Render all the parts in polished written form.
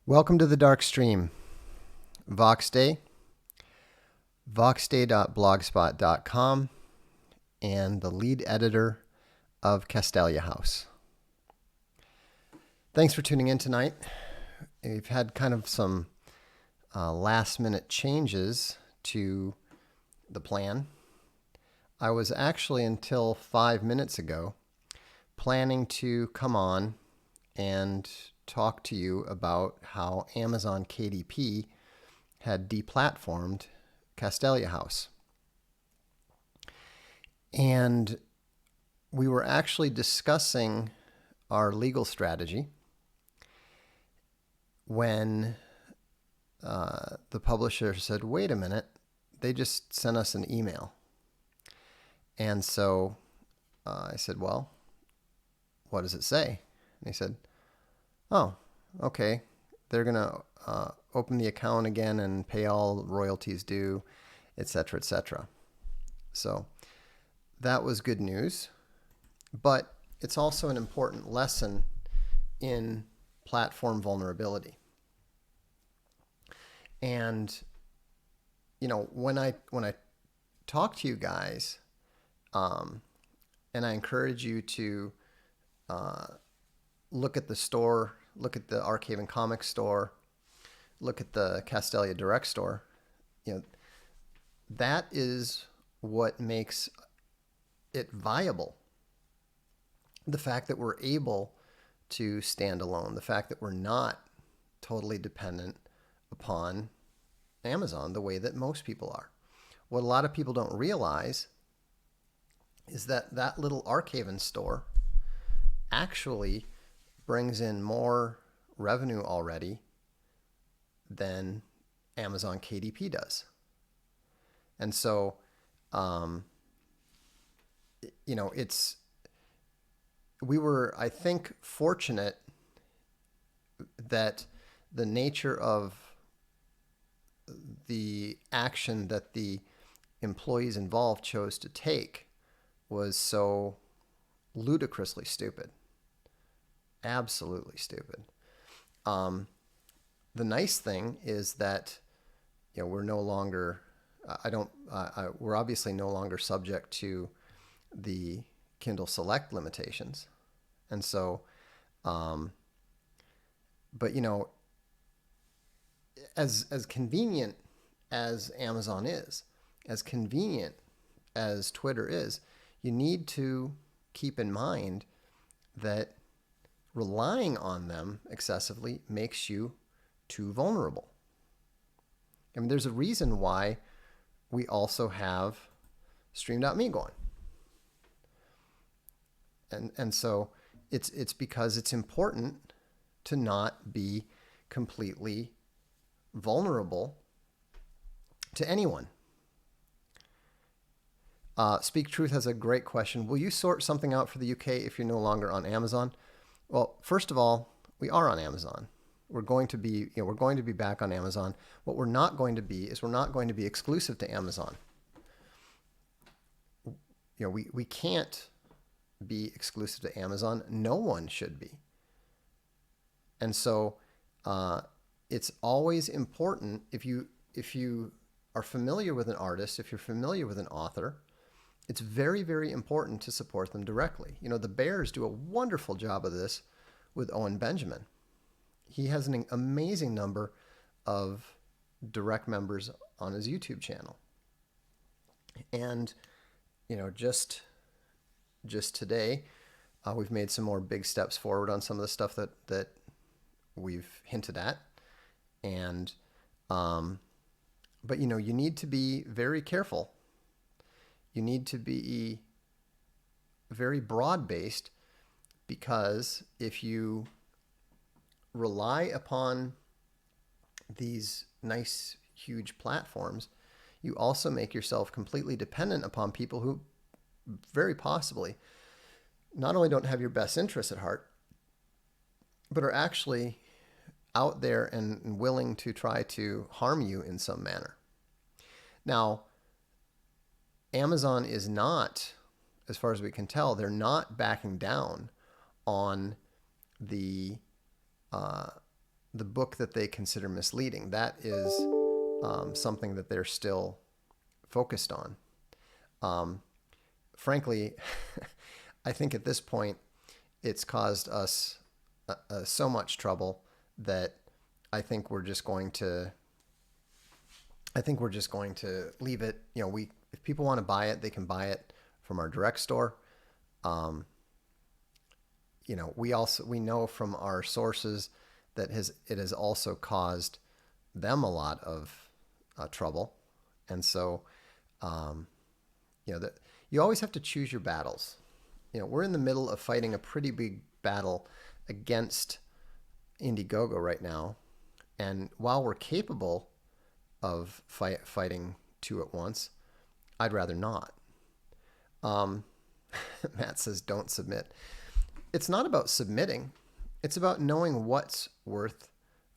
Welcome to the Darkstream. Voxday, voxday.blogspot.com, and the lead editor of Castalia House. Thanks for tuning in tonight. We've had kind of some last-minute changes to the plan. I was actually, until 5 minutes ago, planning to come on and talk to you about how Amazon KDP had deplatformed Castalia House. And we were actually discussing our legal strategy when the publisher said, wait a minute, they just sent us an email. And so I said, well, what does it say? And he said, oh, okay. They're going to open the account again and pay all royalties due, etc., etc. So that was good news. But it's also an important lesson in platform vulnerability. And, you know, when I talk to you guys, and I encourage you to look at the store, look at the Archaven Comics store, look at the Castalia Direct store. You know, that is what makes it viable. The fact that we're able to stand alone, the fact that we're not totally dependent upon Amazon the way that most people are. What a lot of people don't realize is that that little Archaven store actually brings in more revenue already than Amazon KDP does. And so, you know, we were, I think, fortunate that the nature of the action that the employees involved chose to take was so ludicrously stupid. Absolutely stupid. The nice thing is that, you know, we're no longer, we're obviously no longer subject to the Kindle Select limitations. And so, but you know, as convenient as Amazon is, as convenient as Twitter is, you need to keep in mind that relying on them excessively makes you too vulnerable. I mean, there's a reason why we also have Stream.me going. And so it's because it's important to not be completely vulnerable to anyone. Speak Truth has a great question. Will you sort something out for the UK if you're no longer on Amazon? Well, first of all, we are on Amazon. We're going to be, we're going to be back on Amazon. What we're not going to be is we're not going to be exclusive to Amazon. You know, we can't be exclusive to Amazon. No one should be. And so it's always important, if you are familiar with an artist, if you're familiar with an author, it's very, very important to support them directly. You know, the Bears do a wonderful job of this with Owen Benjamin. He has an amazing number of direct members on his YouTube channel. And, you know, just today, we've made some more big steps forward on some of the stuff that we've hinted at. And, but, you know, you need to be very careful. You need to be very broad-based, because if you rely upon these nice, huge platforms, you also make yourself completely dependent upon people who very possibly not only don't have your best interests at heart, but are actually out there and willing to try to harm you in some manner. Now, Amazon is not, as far as we can tell, they're not backing down on the the book that they consider misleading. That is something that they're still focused on. Frankly, I think at this point, it's caused us so much trouble that I think we're just going to. I think we're just going to leave it. If people want to buy it, they can buy it from our direct store. We know from our sources that it has also caused them a lot of trouble, and so that you always have to choose your battles. We're in the middle of fighting a pretty big battle against Indiegogo right now, and while we're capable of fighting two at once, I'd rather not. Matt says, "Don't submit." It's not about submitting. It's about knowing what's worth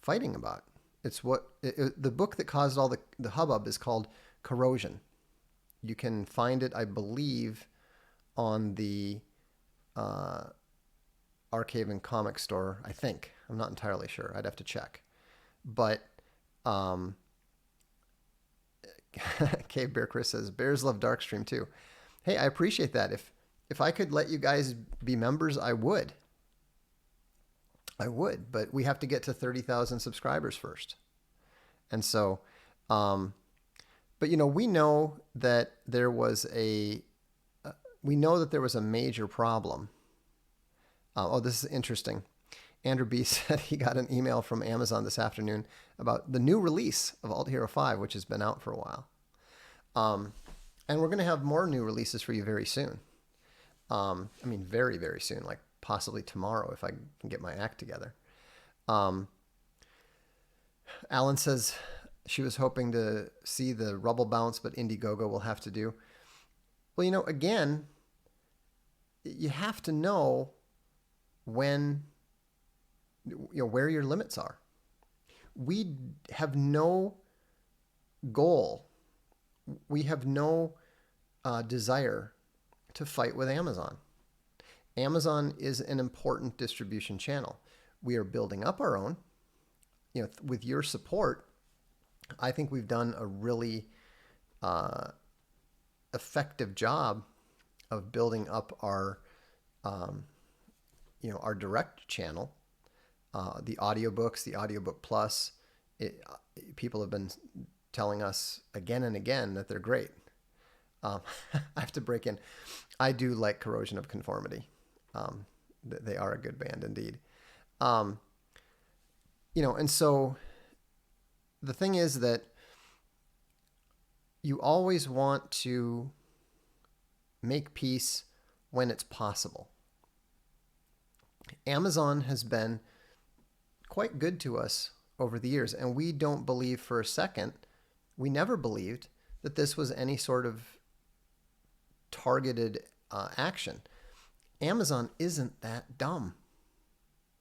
fighting about. It's the book that caused all the hubbub is called Corrosion. You can find it, I believe, on the Arcade and Comic Store. I think. I'm not entirely sure. I'd have to check. But Cave Bear Chris says, "Bears love Darkstream too." Hey, I appreciate that. If I could let you guys be members, I would. But we have to get to 30,000 subscribers first. And so, but we know that there was a major problem. This is interesting. Andrew B said he got an email from Amazon this afternoon about the new release of Alt Hero 5, which has been out for a while. And we're going to have more new releases for you very soon. Very, very soon, like possibly tomorrow if I can get my act together. Alan says she was hoping to see the Rubble bounce, but Indiegogo will have to do. Well, again, you have to know when, where your limits are. We have no goal. We have no desire to fight with Amazon. Amazon is an important distribution channel. We are building up our own. With your support, I think we've done a really effective job of building up our direct channel, the audiobooks, the audiobook plus. People have been telling us again and again that they're great. I have to break in. I do like Corrosion of Conformity. They are a good band indeed. And so the thing is that you always want to make peace when it's possible. Amazon has been quite good to us over the years, and we don't believe for a second, we never believed that this was any sort of targeted action. Amazon isn't that dumb.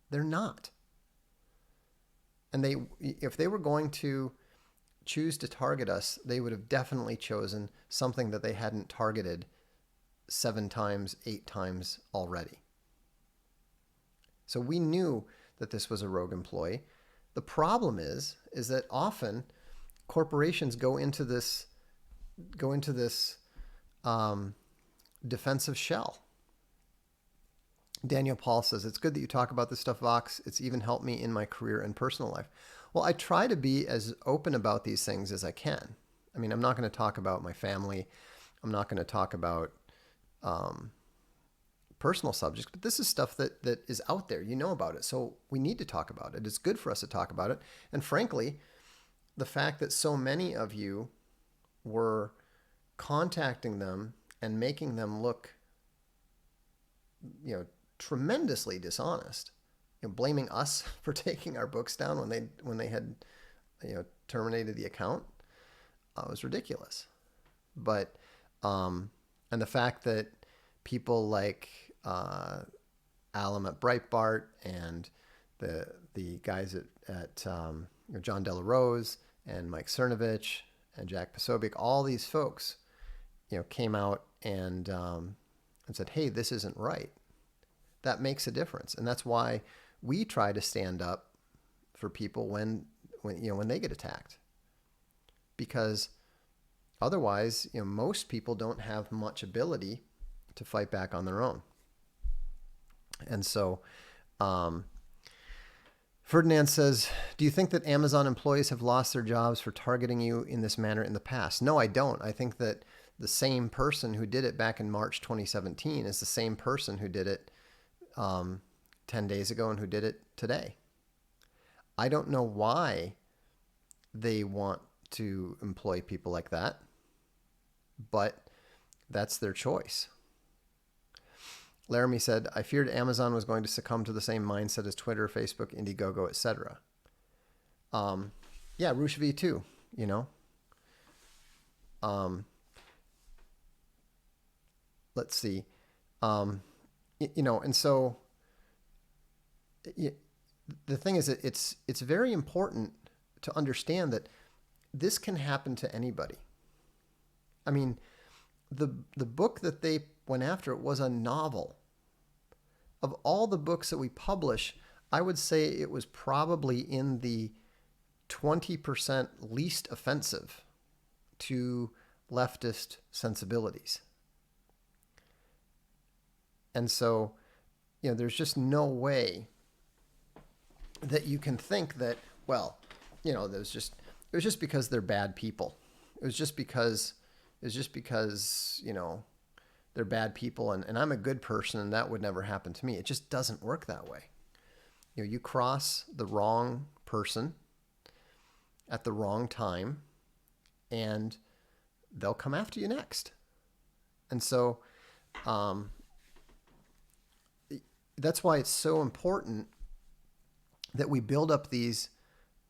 They're not. And if they were going to choose to target us, they would have definitely chosen something that they hadn't targeted 7 times, 8 times already. So we knew that this was a rogue employee. The problem is that often corporations go into this defensive shell. Daniel Paul says, "It's good that you talk about this stuff, Vox. It's even helped me in my career and personal life." Well, I try to be as open about these things as I can. I'm not going to talk about my family. I'm not going to talk about personal subjects, but this is stuff that is out there. You know about it. So we need to talk about it. It's good for us to talk about it. And frankly, the fact that so many of you were contacting them and making them look, tremendously dishonest, blaming us for taking our books down when they had, terminated the account, was ridiculous. But and the fact that people like Alum at Breitbart and the guys at John Delarose and Mike Cernovich and Jack Posobiec, all these folks, came out and said, "Hey, this isn't right." That makes a difference, and that's why we try to stand up for people when they get attacked, because otherwise, most people don't have much ability to fight back on their own. And so, Ferdinand says, do you think that Amazon employees have lost their jobs for targeting you in this manner in the past? No, I don't. I think that the same person who did it back in March 2017 is the same person who did it 10 days ago and who did it today. I don't know why they want to employ people like that, but that's their choice. Laramie said, I feared Amazon was going to succumb to the same mindset as Twitter, Facebook, Indiegogo, etc. Yeah, Roosh V too, let's see. And so the thing is that it's very important to understand that this can happen to anybody. I mean, the book that they went after was a novel. Of all the books that we publish, I would say it was probably in the 20% least offensive to leftist sensibilities. And so, there's just no way that you can think that, well, it was just because they're bad people. It was just because they're bad people and I'm a good person and that would never happen to me. It just doesn't work that way. You cross the wrong person at the wrong time and they'll come after you next. And so that's why it's so important that we build up these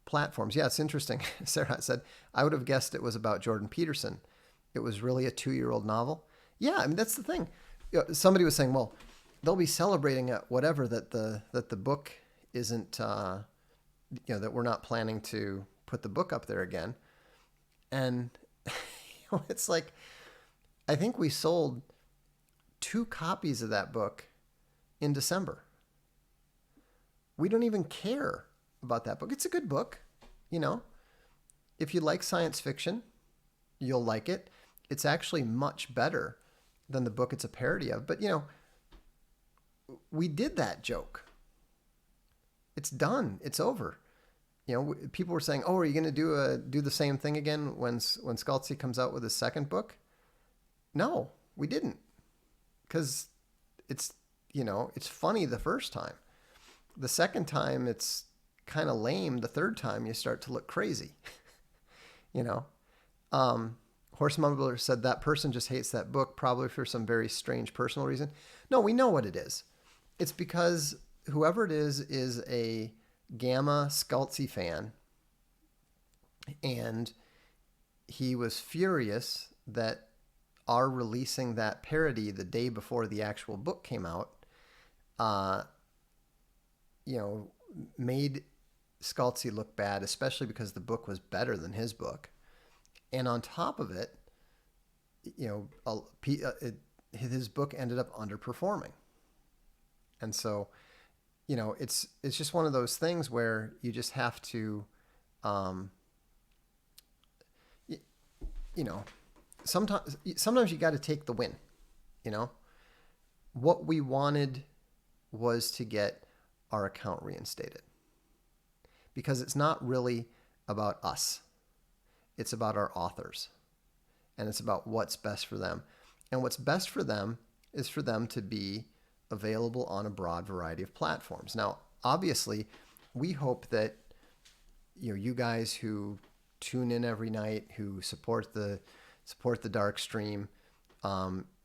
platforms. Yeah, it's interesting. Sarah said, I would have guessed it was about Jordan Peterson. It was really a 2-year-old novel. Yeah, I mean, that's the thing. Somebody was saying, well, they'll be celebrating at whatever that the book isn't, that we're not planning to put the book up there again. And it's like, I think we sold 2 copies of that book in December. We don't even care about that book. It's a good book. If you like science fiction, you'll like it. It's actually much better than the book it's a parody of. But, we did that joke. It's done. It's over. People were saying, oh, are you going to do the same thing again when Scalzi comes out with his second book? No, we didn't. Because it's funny the first time. The second time, it's kind of lame. The third time, you start to look crazy. Horse Mumbler said that person just hates that book, probably for some very strange personal reason. No, we know what it is. It's because whoever it is a Gamma Scalzi fan, and he was furious that our releasing that parody the day before the actual book came out, made Scalzi look bad, especially because the book was better than his book. And on top of it, his book ended up underperforming. And so, it's just one of those things where you just have to, sometimes you got to take the win. What we wanted was to get our account reinstated, because it's not really about us. It's about our authors, and it's about what's best for them. And what's best for them is for them to be available on a broad variety of platforms. Now, obviously, we hope that you guys who tune in every night, who support the Darkstream,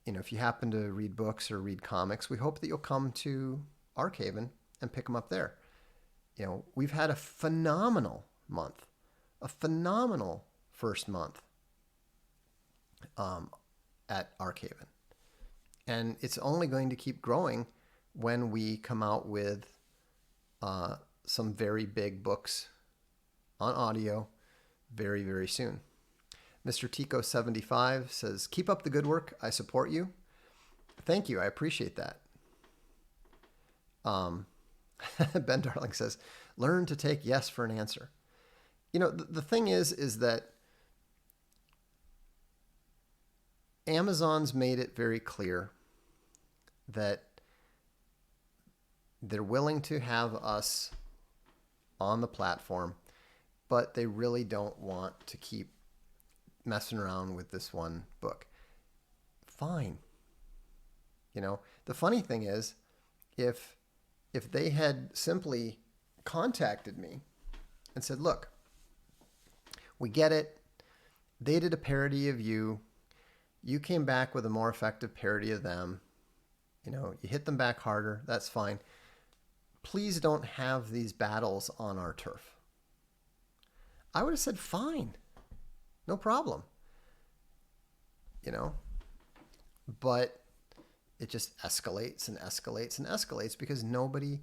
if you happen to read books or read comics, we hope that you'll come to Archaven and pick them up there. We've had a phenomenal month, a phenomenal first month at Archaven. And it's only going to keep growing when we come out with some very big books on audio very, very soon. Mr. Tico75 says, keep up the good work. I support you. Thank you. I appreciate that. Ben Darling says, learn to take yes for an answer. The thing is that Amazon's made it very clear that they're willing to have us on the platform, but they really don't want to keep messing around with this one book. Fine. The funny thing is, if they had simply contacted me and said, look, we get it. They did a parody of you. You came back with a more effective parody of them. You hit them back harder. That's fine. Please don't have these battles on our turf. I would have said, fine. No problem. But it just escalates and escalates and escalates because nobody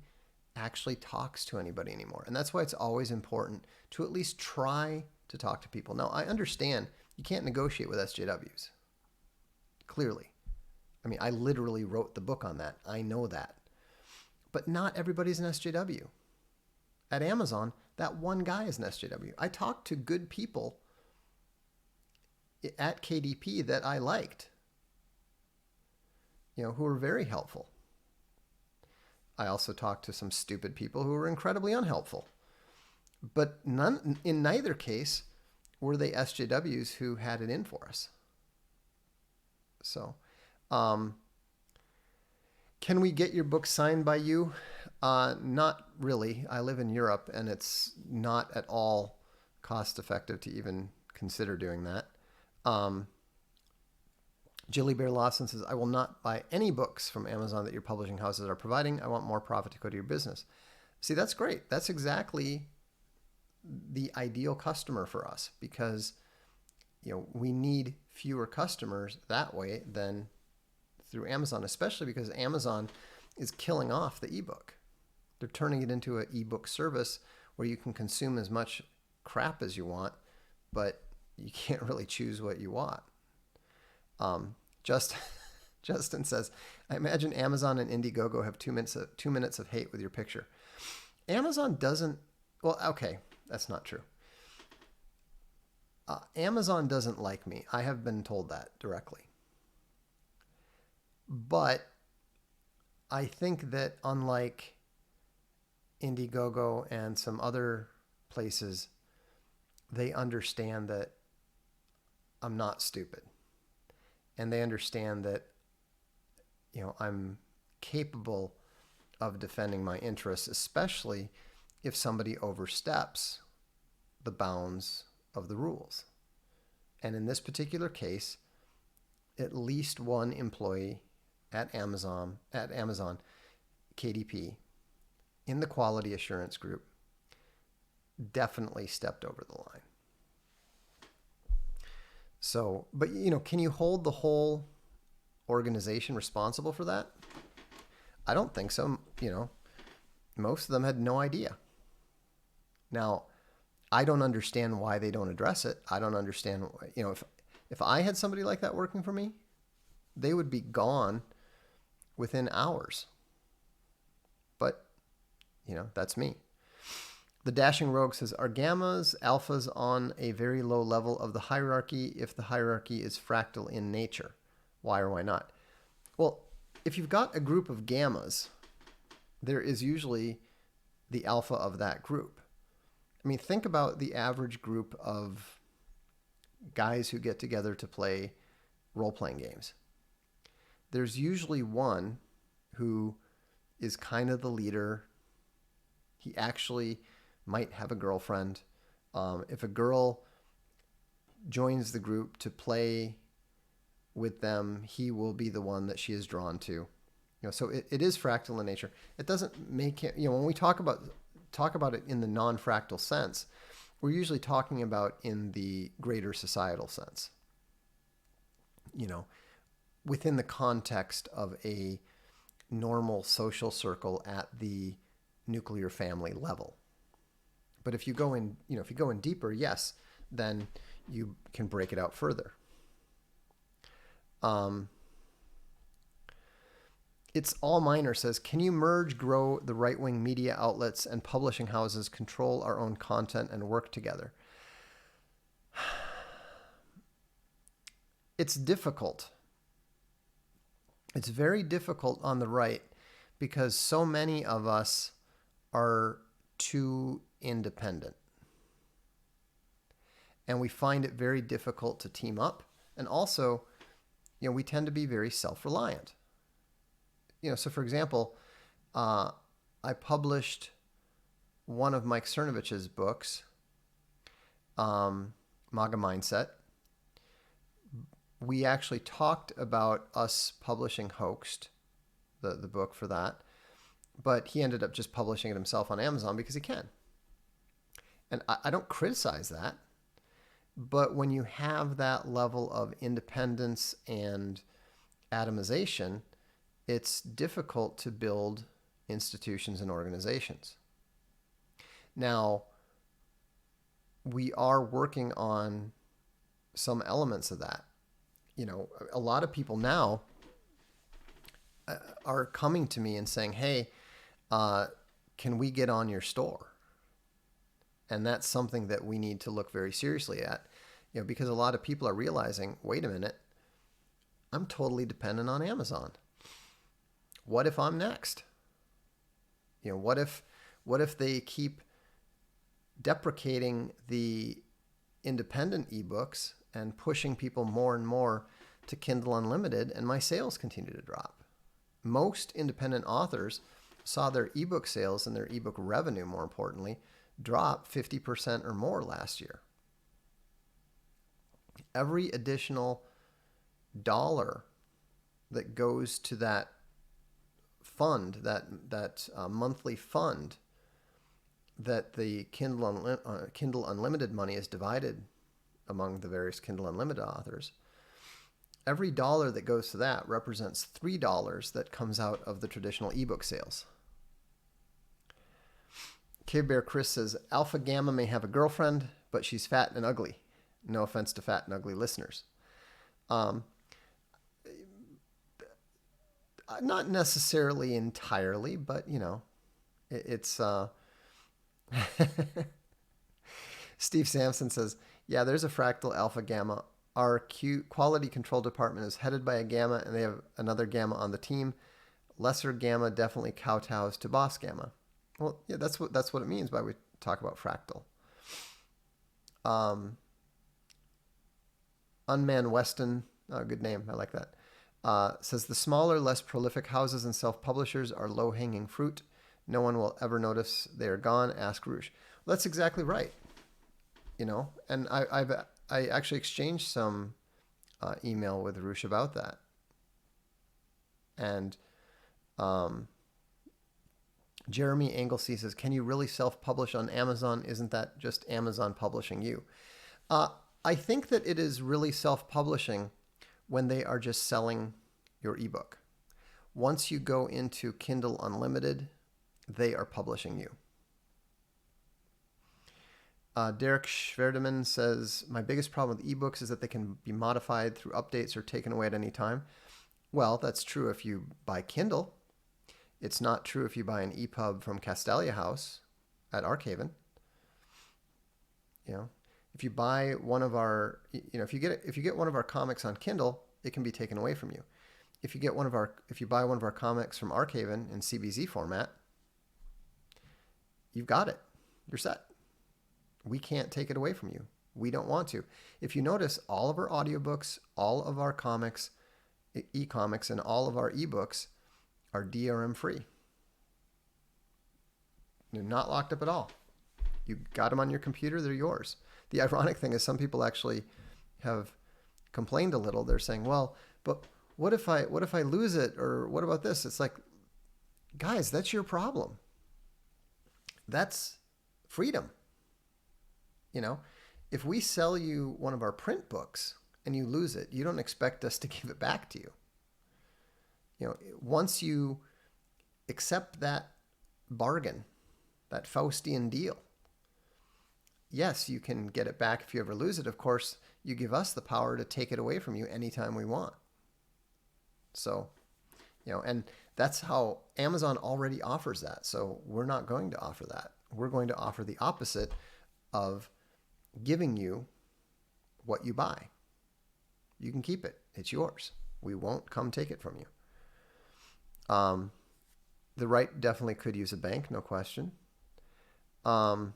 actually talks to anybody anymore. And that's why it's always important to at least try to talk to people. Now, I understand you can't negotiate with SJWs. Clearly. I mean, I literally wrote the book on that. I know that. But not everybody's an SJW. At Amazon, that one guy is an SJW. I talked to good people at KDP that I liked, who were very helpful. I also talked to some stupid people who were incredibly unhelpful. But in neither case were they SJWs who had it in for us. So, can we get your book signed by you? Not really. I live in Europe, and it's not at all cost effective to even consider doing that. Jilly Bear Lawson says, I will not buy any books from Amazon that your publishing houses are providing. I want more profit to go to your business. See, that's great. That's exactly the ideal customer for us because, we need fewer customers that way than through Amazon, especially because Amazon is killing off the ebook. They're turning it into an ebook service where you can consume as much crap as you want, but you can't really choose what you want. Justin says, I imagine Amazon and Indiegogo have 2 minutes of hate with your picture. Amazon doesn't. Well, okay, that's not true. Amazon doesn't like me. I have been told that directly. But I think that unlike Indiegogo and some other places, they understand that I'm not stupid. And they understand that, I'm capable of defending my interests, especially if somebody oversteps the bounds of the rules. And in this particular case, at least one employee at Amazon, KDP, in the quality assurance group, definitely stepped over the line. So, but can you hold the whole organization responsible for that? I don't think so. Most of them had no idea. Now, I don't understand why they don't address it. I don't understand, if I had somebody like that working for me, they would be gone within hours. But, that's me. The Dashing Rogue says, are gammas, alphas on a very low level of the hierarchy if the hierarchy is fractal in nature? Why or why not? Well, if you've got a group of gammas, there is usually the alpha of that group. I mean, think about the average group of guys who get together to play role-playing games. There's usually one who is kind of the leader. He actually might have a girlfriend. If a girl joins the group to play with them, he will be the one that she is drawn to. So it is fractal in nature. It doesn't make it, when we talk about it in the non-fractal sense, we're usually talking about in the greater societal sense. Within the context of a normal social circle at the nuclear family level. But if you go in, deeper, yes, then you can break it out further. It's All Minor says, can you merge, grow the right-wing media outlets and publishing houses, control our own content, and work together? It's difficult. It's very difficult on the right because so many of us are too independent. And we find it very difficult to team up. And also, we tend to be very self-reliant. So for example, I published one of Mike Cernovich's books, MAGA Mindset. We actually talked about us publishing Hoaxed, the book for that, but he ended up just publishing it himself on Amazon because he can. And I don't criticize that, but when you have that level of independence and atomization, it's difficult to build institutions and organizations. Now, we are working on some elements of that. A lot of people now are coming to me and saying, hey, can we get on your store? And that's something that we need to look very seriously at, because a lot of people are realizing, wait a minute, I'm totally dependent on Amazon. What if I'm next? What if they keep deprecating the independent ebooks and pushing people more and more to Kindle Unlimited and my sales continue to drop? Most independent authors saw their ebook sales and their ebook revenue, more importantly, drop 50% or more last year. Every additional dollar that goes to that fund, that monthly fund that the Kindle Unlimited money is divided among the various Kindle Unlimited authors, every dollar that goes to that represents $3 that comes out of the traditional ebook sales. Care Bear Chris says, Alpha Gamma may have a girlfriend, but she's fat and ugly. No offense to fat and ugly listeners. Not necessarily entirely, but it's Steve Sampson says, yeah, there's a fractal alpha gamma. Our quality control department is headed by a gamma, and they have another gamma on the team. Lesser gamma definitely kowtows to boss gamma. Well, yeah, that's what it means by we talk about fractal. Unman Weston, good name, I like that. Says the smaller, less prolific houses and self-publishers are low-hanging fruit. No one will ever notice they are gone. Ask Roosh. Well, that's exactly right. And I actually exchanged some email with Roosh about that. And Jeremy Anglesey says, can you really self-publish on Amazon? Isn't that just Amazon publishing you? I think that it is really self-publishing when they are just selling your ebook. Once you go into Kindle Unlimited, they are publishing you. Derek Schwerdeman says, my biggest problem with ebooks is that they can be modified through updates or taken away at any time. Well, that's true if you buy Kindle. It's not true if you buy an EPUB from Castalia House at Archaven. If you buy one of our, if you get one of our comics on Kindle, it can be taken away from you. If you buy one of our comics from Archaven in CBZ format, you've got it. You're set. We can't take it away from you. We don't want to. If you notice, all of our audiobooks, all of our comics, e-comics, and all of our ebooks are DRM free. They're not locked up at all. You got them on your computer, they're yours. The ironic thing is some people actually have complained a little. They're saying, well, but what if I lose it? Or what about this? It's like, guys, that's your problem. That's freedom. If we sell you one of our print books and you lose it, you don't expect us to give it back to you. Once you accept that bargain, that Faustian deal, yes, you can get it back if you ever lose it. Of course, you give us the power to take it away from you anytime we want. So, and That's how Amazon already offers that. So we're not going to offer that. We're going to offer the opposite of giving you what you buy. You can keep it. It's yours. We won't come take it from you. The right definitely could use a bank, no question. Let's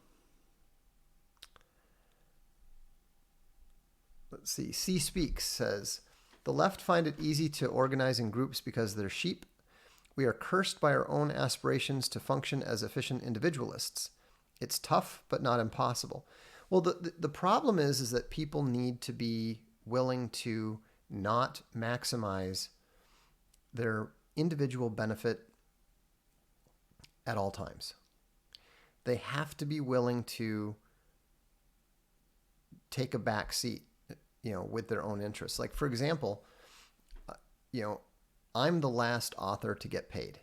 see. C Speaks says, the left find it easy to organize in groups because they're sheep. We are cursed by our own aspirations to function as efficient individualists. It's tough, but not impossible. Well, the problem is that people need to be willing to not maximize their individual benefit at all times. They have to be willing to take a back seat, with their own interests. Like, for example, I'm the last author to get paid.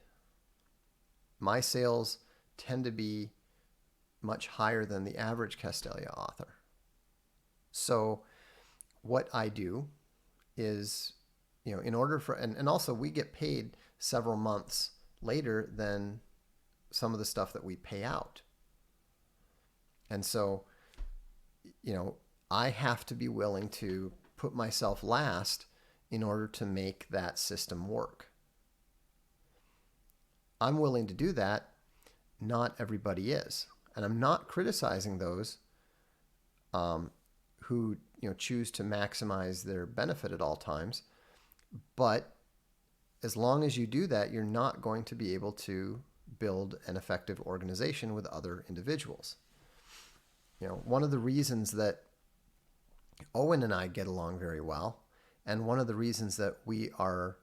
My sales tend to be much higher than the average Castalia author. So what I do is, in order for, and also we get paid several months later than some of the stuff that we pay out. And so, I have to be willing to put myself last in order to make that system work. I'm willing to do that. Not everybody is. And I'm not criticizing those who choose to maximize their benefit at all times. But as long as you do that, you're not going to be able to build an effective organization with other individuals. One of the reasons that Owen and I get along very well, and one of the reasons that we are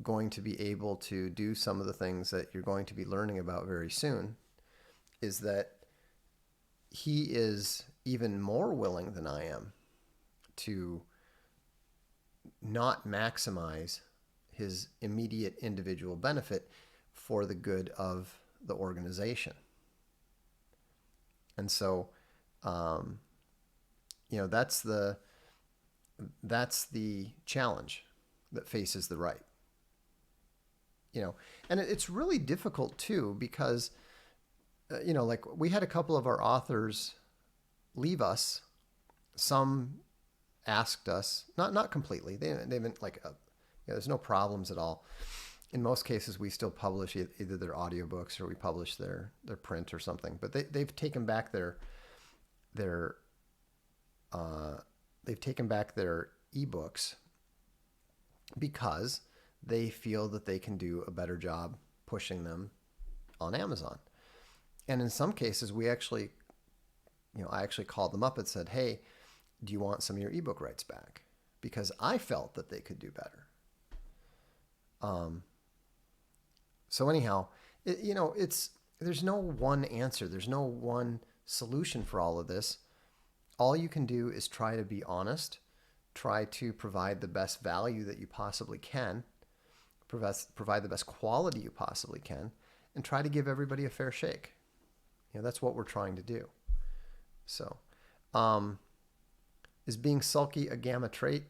going to be able to do some of the things that you're going to be learning about very soon, is that he is even more willing than I am to not maximize his immediate individual benefit for the good of the organization. And so, that's the challenge that faces the right. And it's really difficult too, because, like we had a couple of our authors leave us. Some asked us, not completely. They've been like, there's no problems at all. In most cases, we still publish either their audiobooks or we publish their print or something. But they've taken back their ebooks because they feel that they can do a better job pushing them on Amazon. And in some cases, we actually, I actually called them up and said, hey, do you want some of your ebook rights back? Because I felt that they could do better. So anyhow, there's no one answer. There's no one solution for all of this. All you can do is try to be honest, try to provide the best value that you possibly can, provide the best quality you possibly can, and try to give everybody a fair shake. That's what we're trying to do. So, is being sulky a gamma trait?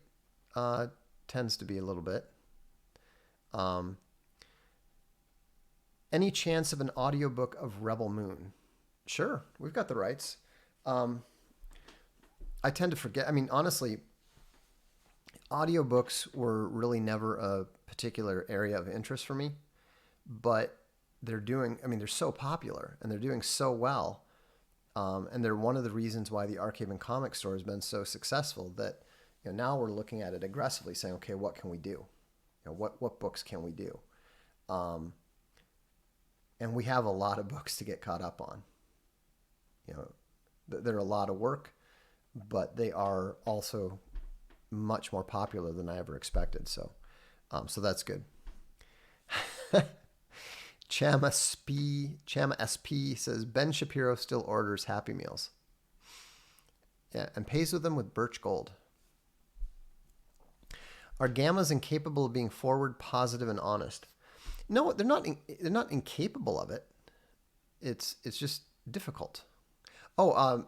Tends to be a little bit. Any chance of an audiobook of Rebel Moon? Sure, we've got the rights. I tend to forget. I mean, honestly, audiobooks were really never a particular area of interest for me, but they're so popular and they're doing so well. And they're one of the reasons why the Archive and Comic Store has been so successful that, now we're looking at it aggressively saying, okay, what can we do? What books can we do? And we have a lot of books to get caught up on. They're a lot of work, but they are also much more popular than I ever expected. So that's good. Chama SP says Ben Shapiro still orders Happy Meals. Yeah, and pays with them with birch gold. Are gammas incapable of being forward, positive, and honest? No, they're not. They're not incapable of it. It's just difficult. Oh,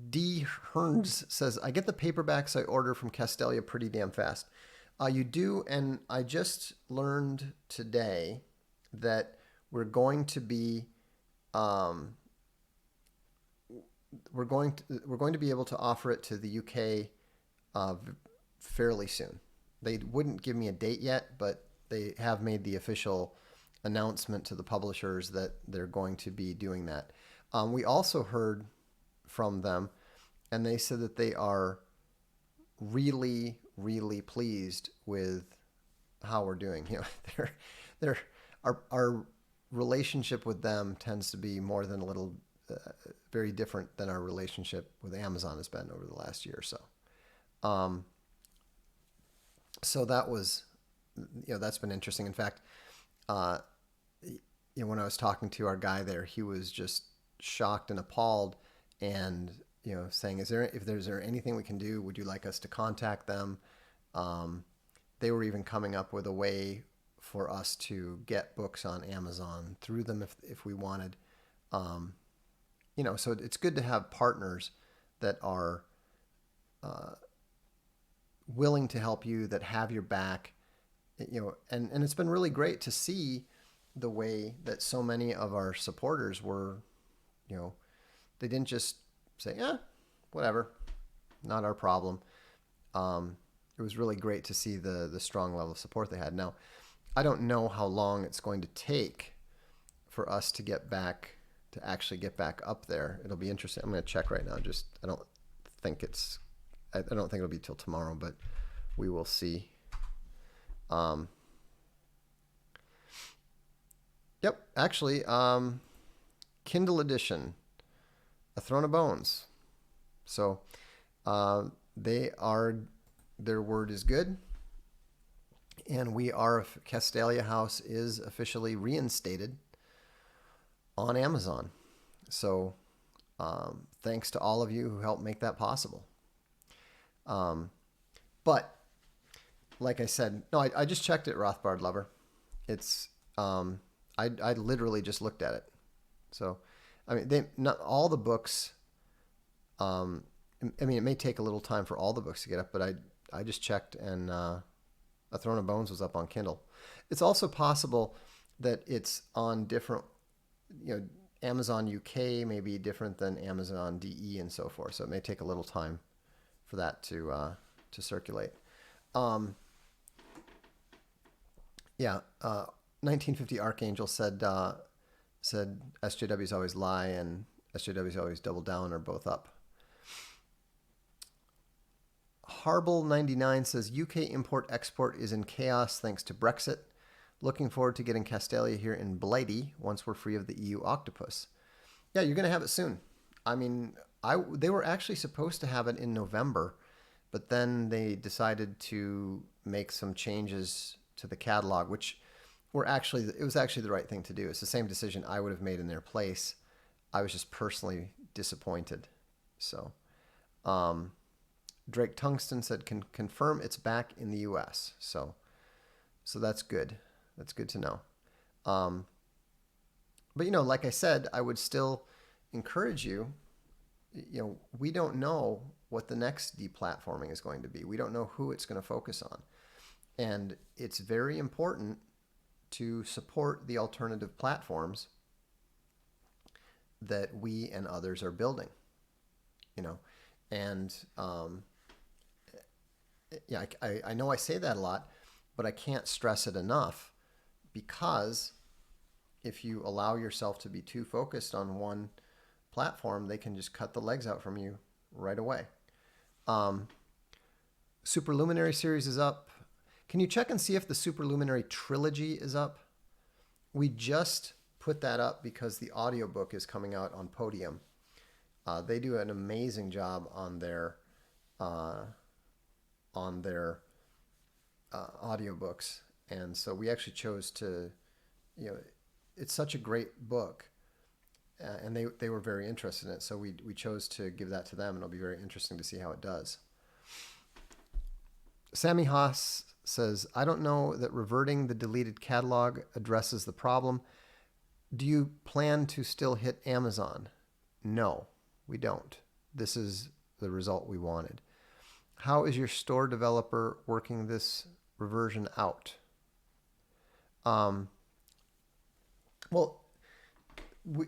D. Hearns says, I get the paperbacks I order from Castalia pretty damn fast. You do, and I just learned today that we're going to be um, we're going to be able to offer it to the UK fairly soon. They wouldn't give me a date yet, but they have made the official announcement to the publishers that they're going to be doing that. We also heard from them, and they said that they are really, really pleased with how we're doing. You know, they're our relationship with them tends to be more than a little very different than our relationship with Amazon has been over the last year or so. Um, so that was, that's been interesting. In fact, uh, when I was talking to our guy there, he was just shocked and appalled, and saying, "Is there anything we can do? Would you like us to contact them?" Um, they were even coming up with a way for us to get books on Amazon through them if we wanted. Um, so it's good to have partners that are uh, willing to help you, that have your back, and it's been really great to see the way that so many of our supporters were, they didn't just say, whatever, not our problem. It was really great to see the strong level of support they had. Now, I don't know how long it's going to take for us to actually get back up there. It'll be interesting. I'm going to check right now. Think it's, I don't think it'll be till tomorrow, but we will see. Yep, actually, Kindle edition, A Throne of Bones. So their word is good, and Castalia House is officially reinstated on Amazon. So thanks to all of you who helped make that possible. But like I said, no, I just checked it, Rothbard Lover. It's I literally just looked at it. So I mean, not all the books. I mean, it may take a little time for all the books to get up, but I just checked, and A Throne of Bones was up on Kindle. It's also possible that it's on different, Amazon UK may be different than Amazon DE and so forth. So it may take a little time for that to circulate. Yeah, 1950 Archangel said SJWs always lie and SJWs always double down, or both up. Harble99 says UK import-export is in chaos thanks to Brexit. Looking forward to getting Castalia here in Blighty once we're free of the EU octopus. Yeah, you're going to have it soon. I mean, they were actually supposed to have it in November, but then they decided to make some changes to the catalog, which it was actually the right thing to do. It's the same decision I would have made in their place. I was just personally disappointed. So, Drake Tungsten said, can confirm it's back in the U.S. So that's good. That's good to know. But like I said, I would still encourage you. We don't know what the next deplatforming is going to be. We don't know who it's going to focus on, and it's very important to support the alternative platforms that we and others are building. And yeah, I know I say that a lot, but I can't stress it enough, because if you allow yourself to be too focused on one platform, they can just cut the legs out from you right away. Superluminary series is up. Can you check and see if the Superluminary trilogy is up? We just put that up because the audiobook is coming out on Podium. They do an amazing job on their audiobooks, and so we actually chose to, it's such a great book, and they were very interested in it, so we chose to give that to them, and it'll be very interesting to see how it does. Sammy Haas says, I don't know that reverting the deleted catalog addresses the problem. Do you plan to still hit Amazon? No, we don't. This is the result we wanted. How is your store developer working this reversion out. Well, we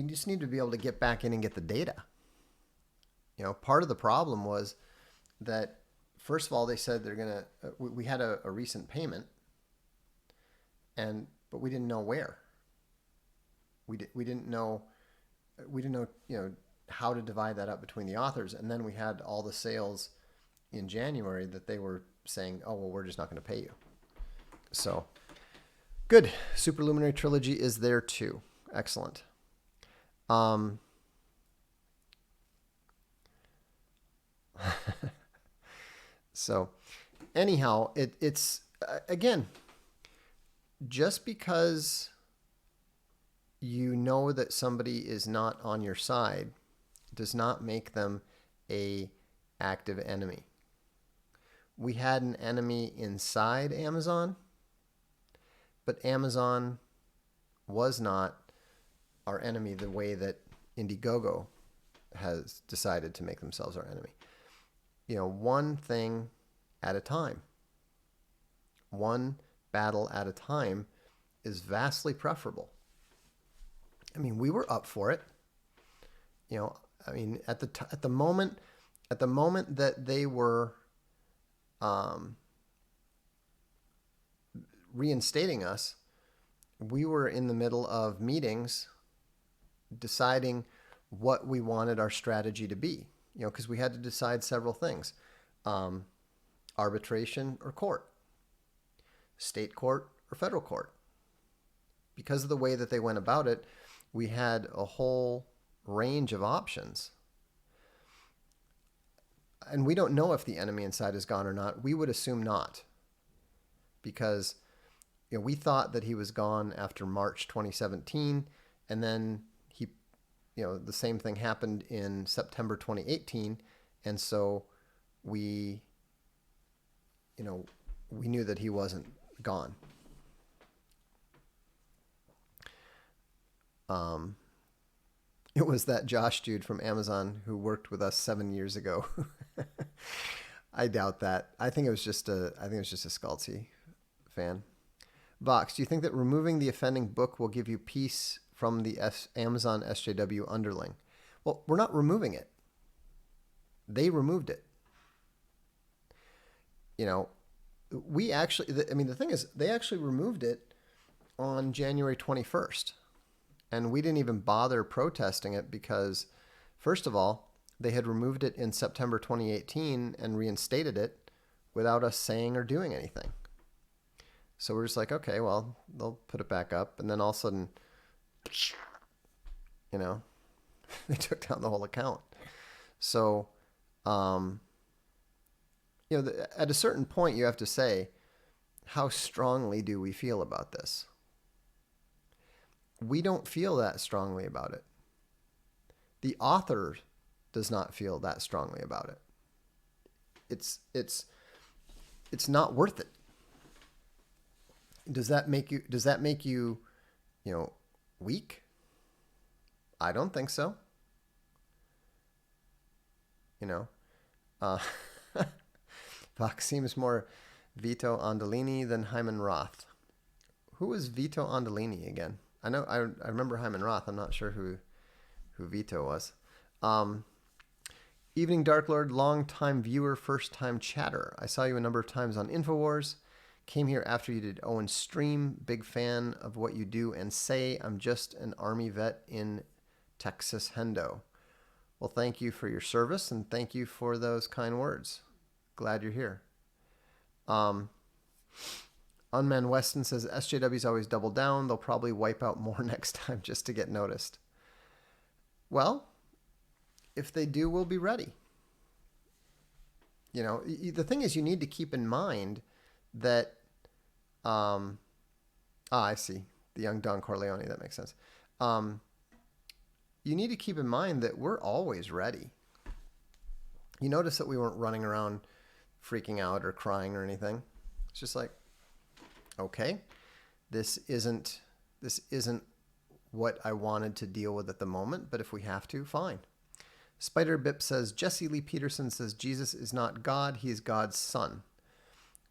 just need to be able to get back in and get the data. Part of the problem was that, first of all, they said they're gonna. We had a recent payment, but we didn't know where. We didn't know how to divide that up between the authors, and then we had all the sales in January that they were saying, oh well, we're just not going to pay you. So good. Superluminary Trilogy is there too. Excellent. So anyhow, it's again, just because you know that somebody is not on your side does not make them a active enemy. We had an enemy inside Amazon, but Amazon was not our enemy the way that Indiegogo has decided to make themselves our enemy. One thing at a time. One battle at a time is vastly preferable. I mean, we were up for it. At the moment that they were reinstating us, we were in the middle of meetings deciding what we wanted our strategy to be. Because we had to decide several things: arbitration or court, state court or federal court. Because of the way that they went about it, we had a whole range of options. And we don't know if the enemy inside is gone or not. We would assume not. Because we thought that he was gone after March 2017, and then the same thing happened in September 2018, and so we knew that he wasn't gone. It was that Josh dude from Amazon who worked with us 7 years ago. I doubt that. I think it was just a Scalzi fan. Vox, do you think that removing the offending book will give you peace from the Amazon SJW underling? Well, we're not removing it. They removed it. We actually, the thing is, they actually removed it on January 21st. And we didn't even bother protesting it because, first of all, they had removed it in September 2018 and reinstated it without us saying or doing anything. So we're just like, okay, well, they'll put it back up. And then all of a sudden, they took down the whole account. So, at a certain point, you have to say, how strongly do we feel about this? We don't feel that strongly about it. The author does not feel that strongly about it. It's not worth it. Does that make you weak? I don't think so. Fox seems more Vito Andolini than Hyman Roth. Who was Vito Andolini again? I remember Hyman Roth. I'm not sure who Vito was. Evening Dark Lord, long-time viewer, first-time chatter. I saw you a number of times on InfoWars. Came here after you did Owen's stream. Big fan of what you do and say. I'm just an Army vet in Texas Hendo. Well, thank you for your service and thank you for those kind words. Glad you're here. Unman Weston says SJW's always double down. They'll probably wipe out more next time just to get noticed. Well, if they do, we'll be ready. The thing is, you need to keep in mind that, I see. The young Don Corleone, that makes sense. You need to keep in mind that we're always ready. You notice that we weren't running around freaking out or crying or anything. It's just like, okay, this isn't what I wanted to deal with at the moment, but if we have to, fine. Spider Bip says, Jesse Lee Peterson says, Jesus is not God, he is God's son.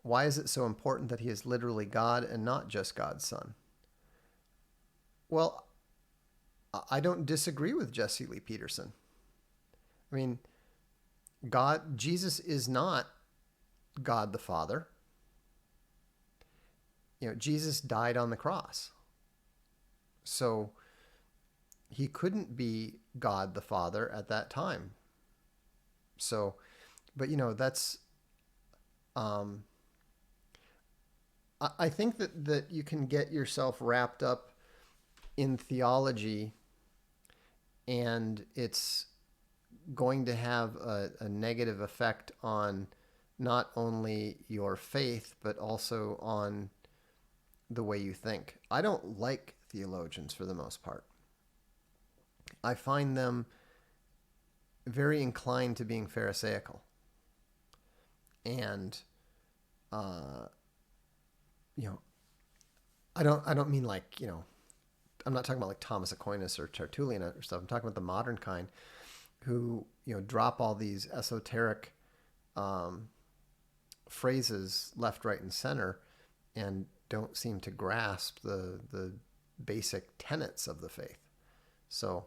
why is it so important that he is literally God and not just God's son? Well, I don't disagree with Jesse Lee Peterson. I mean, Jesus is not God the Father. Jesus died on the cross. So he couldn't be God the Father at that time. So, but that's, I think that you can get yourself wrapped up in theology, and it's going to have a negative effect on not only your faith, but also on the way you think. I don't like theologians for the most part. I find them very inclined to being pharisaical. And, I don't mean like, I'm not talking about like Thomas Aquinas or Tertullian or stuff. I'm talking about the modern kind who, drop all these esoteric phrases left, right, and center and don't seem to grasp the basic tenets of the faith. So,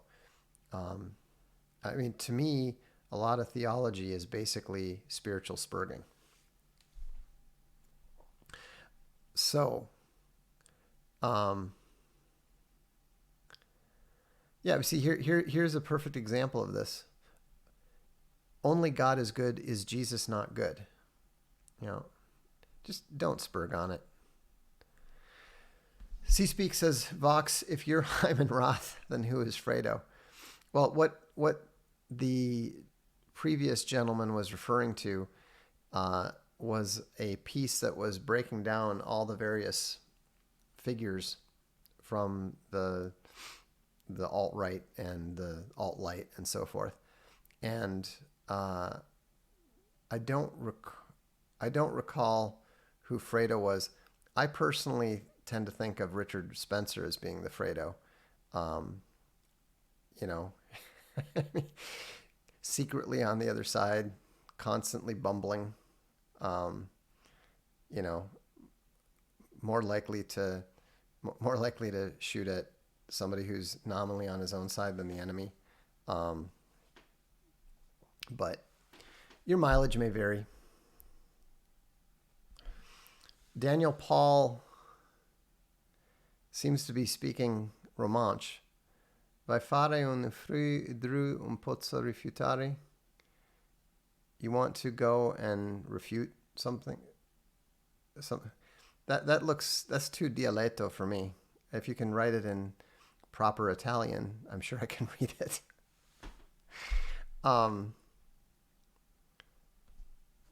to me, a lot of theology is basically spiritual spurging. So, see, here's a perfect example of this. Only God is good. Is Jesus not good? Just don't spurg on it. C-Speak says, Vox, if you're Hyman Roth, then who is Fredo? Well, what the previous gentleman was referring to was a piece that was breaking down all the various figures from the alt-right and the alt-light and so forth. And I don't recall who Fredo was. I personally tend to think of Richard Spencer as being the Fredo. Secretly on the other side, constantly bumbling, more likely to shoot at somebody who's nominally on his own side than the enemy. But your mileage may vary. Daniel Paul seems to be speaking Romansh. Vai fare un fru un pozzo rifiutare? You want to go and refute something? That's too dialetto for me. If you can write it in proper Italian, I'm sure I can read it.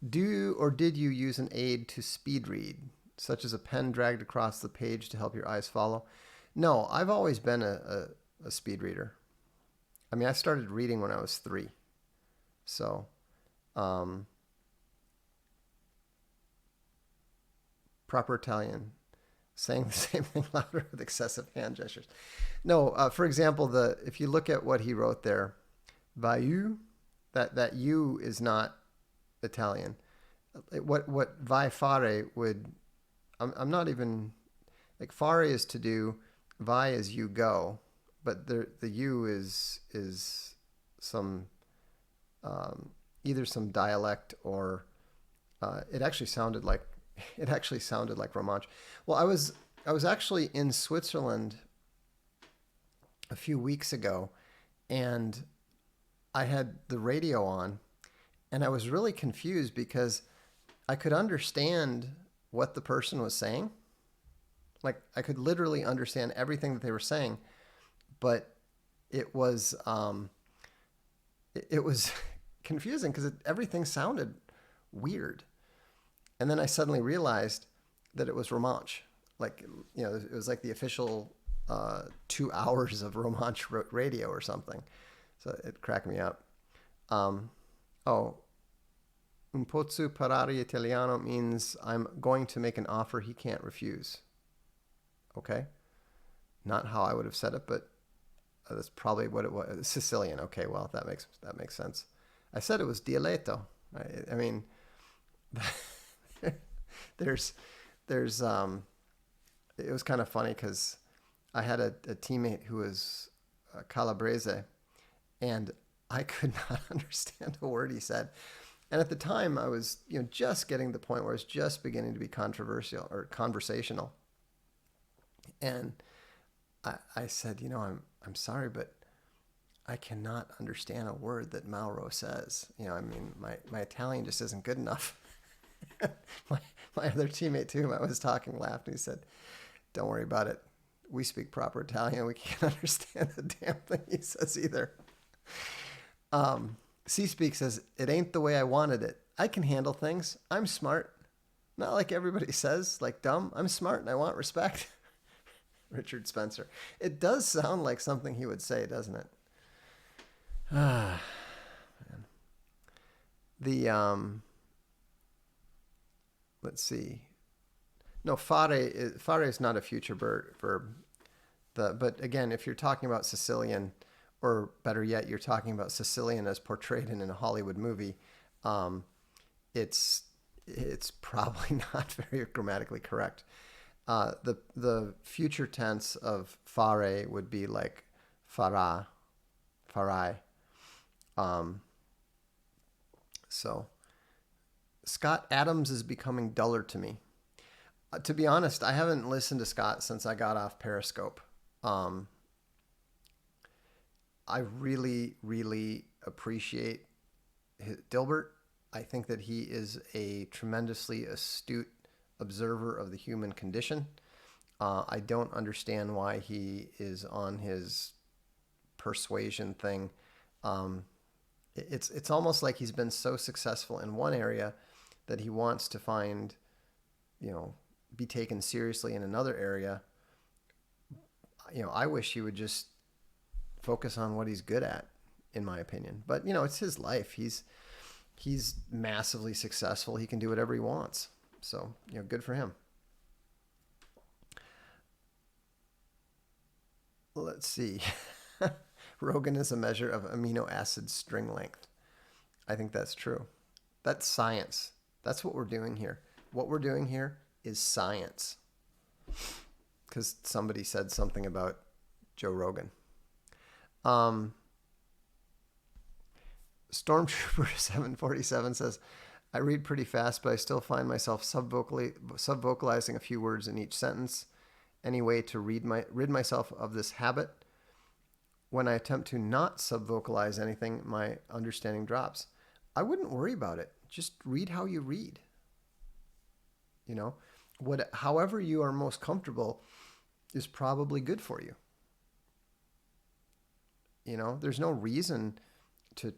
Did you use an aid to speed read, such as a pen dragged across the page to help your eyes follow? No, I've always been a speed reader. I started reading when I was 3. So, proper Italian, saying the same thing louder with excessive hand gestures. No, for example, if you look at what he wrote there, Vaiu, that U is not Italian. What vai fare would, I'm not even, like fare is to do, vai is you go, but the U is some, either some dialect or it actually sounded like Romansh. Well, I was actually in Switzerland a few weeks ago, and I had the radio on, and I was really confused because I could understand what the person was saying. Like, I could literally understand everything that they were saying, but it was confusing because everything sounded weird. And then I suddenly realized that it was Romansh. Like, it was like the official 2 hours of Romansh radio or something. So it cracked me up. Un pozzo parare italiano means I'm going to make an offer he can't refuse. Okay? Not how I would have said it, but that's probably what it was. Sicilian. Okay, well, that makes sense. I said it was dialetto. I mean, there's there's it was kind of funny because I had a teammate who was Calabrese, and I could not understand a word he said. And at the time, I was just getting to the point where it's just beginning to be controversial or conversational. And I said, I'm sorry, but I cannot understand a word that Mauro says. I mean, my Italian just isn't good enough. my other teammate to whom I was talking laughed and he said, "Don't worry about it. We speak proper Italian. We can't understand the damn thing he says either." C-Speak says, "It ain't the way I wanted it. I can handle things. I'm smart. Not like everybody says, like dumb. I'm smart and I want respect." Richard Spencer. It does sound like something he would say, doesn't it? Ah, man. The let's see. No, fare is not a future verb. But again, if you're talking about Sicilian, or better yet, you're talking about Sicilian as portrayed in a Hollywood movie, it's probably not very grammatically correct. The future tense of fare would be like farà, farai. So Scott Adams is becoming duller to me. To be honest, I haven't listened to Scott since I got off Periscope. I really, really appreciate Dilbert. I think that he is a tremendously astute observer of the human condition. I don't understand why he is on his persuasion thing. It's almost like he's been so successful in one area that he wants to find, be taken seriously in another area. I wish he would just focus on what he's good at, in my opinion. But it's his life. He's massively successful. He can do whatever he wants. So good for him. Let's see. Rogan is a measure of amino acid string length. I think that's true. That's science. That's what we're doing here. What we're doing here is science. Because somebody said something about Joe Rogan. Stormtrooper 747 says, "I read pretty fast, but I still find myself subvocalizing a few words in each sentence. Any way to rid myself of this habit? When I attempt to not subvocalize anything, my understanding drops." I wouldn't worry about it. Just read how you read. However you are most comfortable is probably good for you. There's no reason to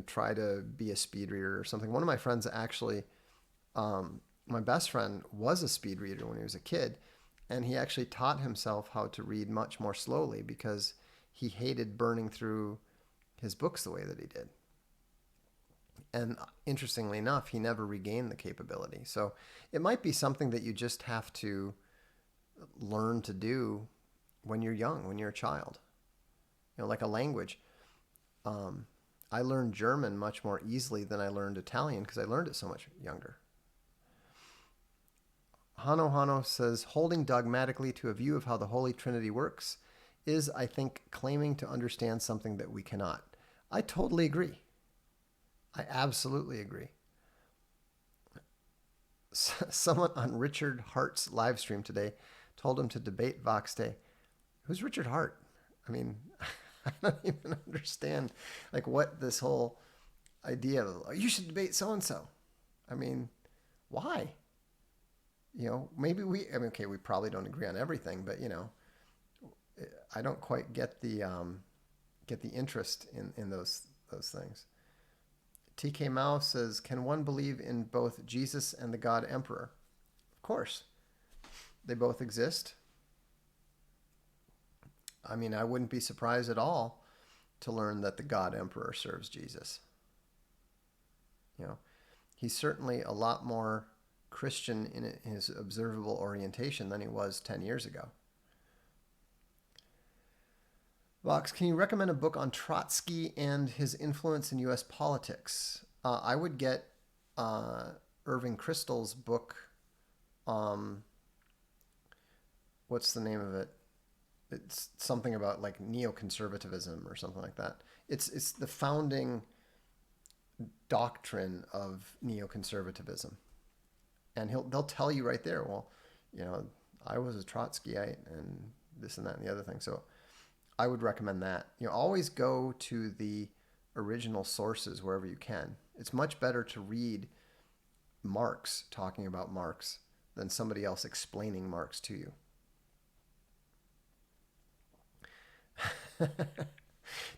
try to be a speed reader or something. One of my friends actually, my best friend was a speed reader when he was a kid, and he actually taught himself how to read much more slowly because he hated burning through his books the way that he did. And interestingly enough, he never regained the capability. So it might be something that you just have to learn to do when you're young, when you're a child. Like a language. I learned German much more easily than I learned Italian because I learned it so much younger. Hano says, "Holding dogmatically to a view of how the Holy Trinity works is, I think, claiming to understand something that we cannot." I totally agree. I absolutely agree. Someone on Richard Hart's live stream today told him to debate Vox Day. Who's Richard Hart? I mean, I don't even understand what this whole idea of, you should debate so-and-so. I mean, why? Maybe we probably don't agree on everything, but I don't quite get the interest in those things. TK Mao says, "Can one believe in both Jesus and the God Emperor?" Of course. They both exist. I mean, I wouldn't be surprised at all to learn that the God Emperor serves Jesus. He's certainly a lot more Christian in his observable orientation than he was 10 years ago. Vox, can you recommend a book on Trotsky and his influence in U.S. politics? I would get Irving Kristol's book. What's the name of it? It's something about like neoconservatism or something like that. It's the founding doctrine of neoconservatism, and they'll tell you right there. Well, I was a Trotskyite and this and that and the other thing. So I would recommend that. Always go to the original sources wherever you can. It's much better to read Marx talking about Marx than somebody else explaining Marx to you.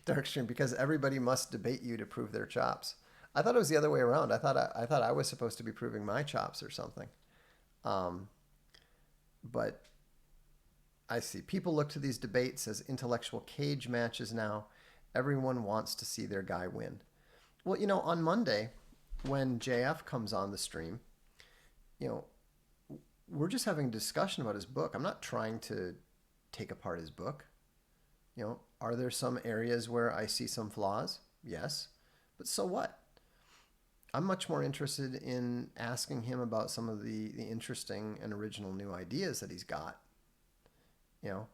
Darkstream, because everybody must debate you to prove their chops. I thought it was the other way around. I thought I was supposed to be proving my chops or something. But I see people look to these debates as intellectual cage matches now. Everyone wants to see their guy win. Well, on Monday, when JF comes on the stream, we're just having a discussion about his book. I'm not trying to take apart his book. Are there some areas where I see some flaws? Yes. But so what? I'm much more interested in asking him about some of the interesting and original new ideas that he's got. Do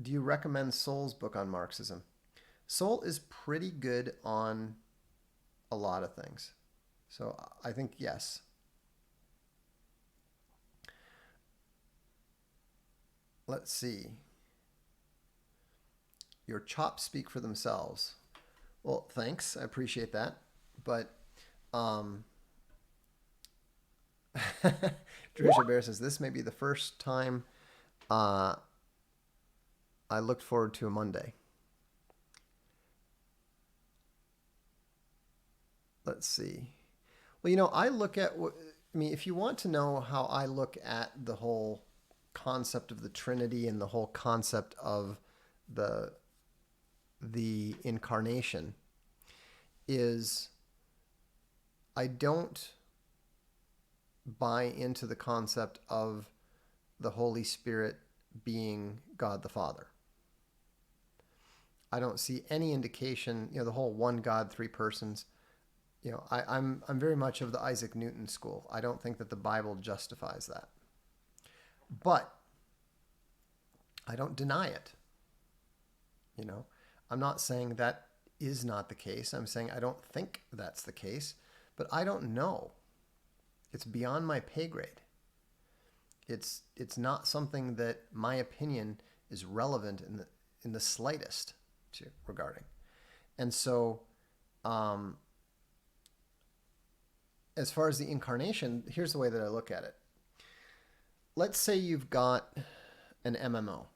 you recommend Sol's book on Marxism? Sol is pretty good on a lot of things. So I think yes. Let's see. Your chops speak for themselves. Well, thanks. I appreciate that. But Drisha Bear says, this may be the first time I looked forward to a Monday. Let's see. Well, I look at if you want to know how I look at the whole concept of the Trinity and the whole concept of the incarnation, is I don't buy into the concept of the Holy Spirit being God the Father. I don't see any indication, the whole one God, three persons. I'm very much of the Isaac Newton school. I don't think that the Bible justifies that. But I don't deny it. I'm not saying that is not the case. I'm saying I don't think that's the case, but I don't know. It's beyond my pay grade. It's not something that my opinion is relevant in the slightest to regarding. And so, as far as the incarnation, here's the way that I look at it. Let's say you've got an MMO.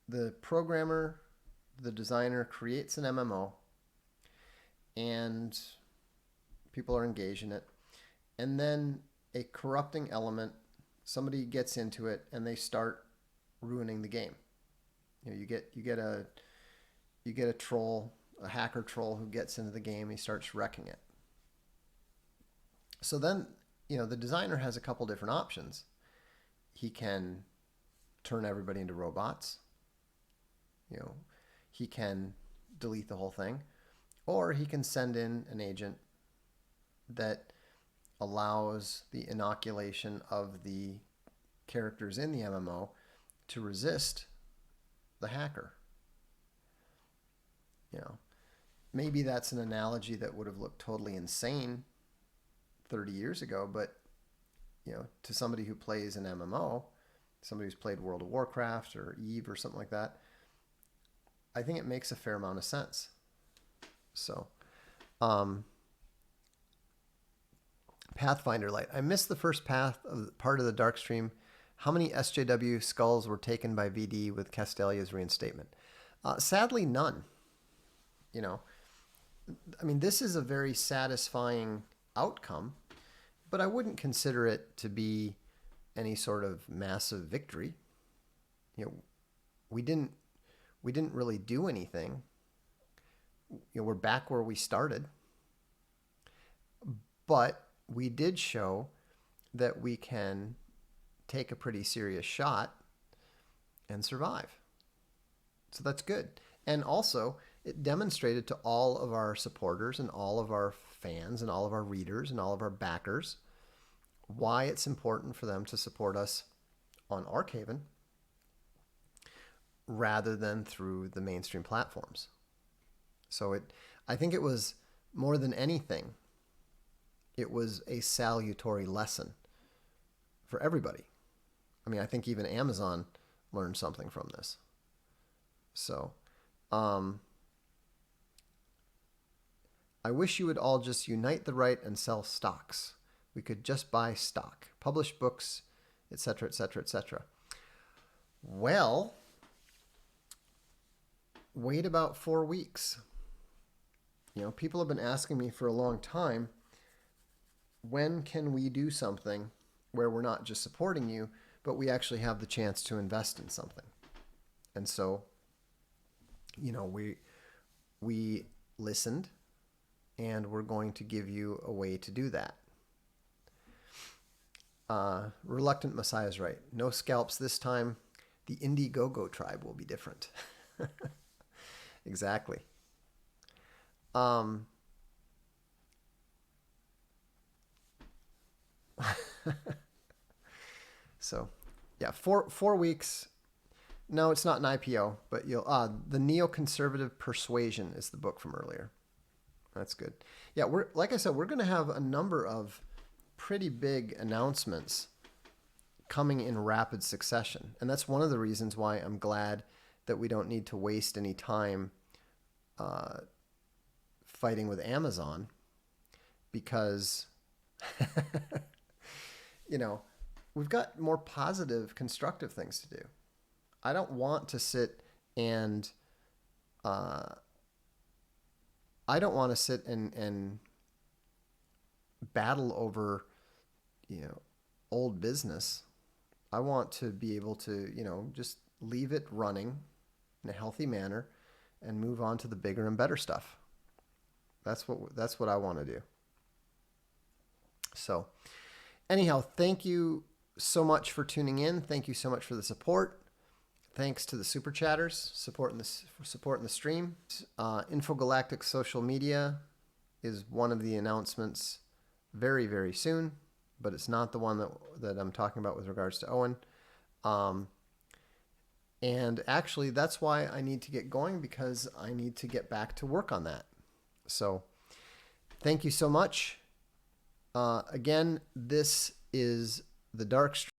The programmer, the designer creates an MMO, and people are engaged in it. And then a corrupting element, somebody gets into it and they start ruining the game. You get a troll, a hacker troll who gets into the game, he starts wrecking it. So then, the designer has a couple different options. He can turn everybody into robots. He can delete the whole thing, or he can send in an agent that allows the inoculation of the characters in the MMO to resist the hacker. Maybe that's an analogy that would have looked totally insane 30 years ago, but to somebody who plays an MMO, somebody who's played World of Warcraft or Eve or something like that, I think it makes a fair amount of sense. So, Pathfinder Light. I missed the first part of the Darkstream. How many SJW skulls were taken by VD with Castalia's reinstatement? Sadly, none. This is a very satisfying outcome, but I wouldn't consider it to be any sort of massive victory. We didn't really do anything. We're back where we started, but we did show that we can take a pretty serious shot and survive. So that's good. And also, it demonstrated to all of our supporters and all of our fans and all of our readers and all of our backers why it's important for them to support us on Archaven rather than through the mainstream platforms. So I think it was more than anything, it was a salutary lesson for everybody. I mean, I think even Amazon learned something from this. So, I wish you would all just unite the right and sell stocks. We could just buy stock, publish books, etc., etc., etc. Well, wait about 4 weeks. You know, people have been asking me for a long time, when can we do something where we're not just supporting you, but we actually have the chance to invest in something? And so, you know, we listened, and we're going to give you a way to do that. Reluctant Messiah's right. No scalps this time. The Indiegogo tribe will be different. Exactly. So, yeah, 4 weeks. No, it's not an IPO, but you'll the Neoconservative Persuasion is the book from earlier. That's good. Yeah, we're like I said, we're going to have a number of pretty big announcements coming in rapid succession, and that's one of the reasons why I'm glad that we don't need to waste any time fighting with Amazon, because you know, we've got more positive, constructive things to do. I don't want to sit and battle over, you know, old business. I want to be able to, you know, just leave it running in a healthy manner and move on to the bigger and better stuff. That's what I want to do. So, anyhow, thank you so much for tuning in. Thank you so much for the support. Thanks to the super chatters supporting the stream. Infogalactic social media is one of the announcements very, very soon, but it's not the one that I'm talking about with regards to Owen. And actually, that's why I need to get going, because I need to get back to work on that. So thank you so much. Again, this is the Darkstream.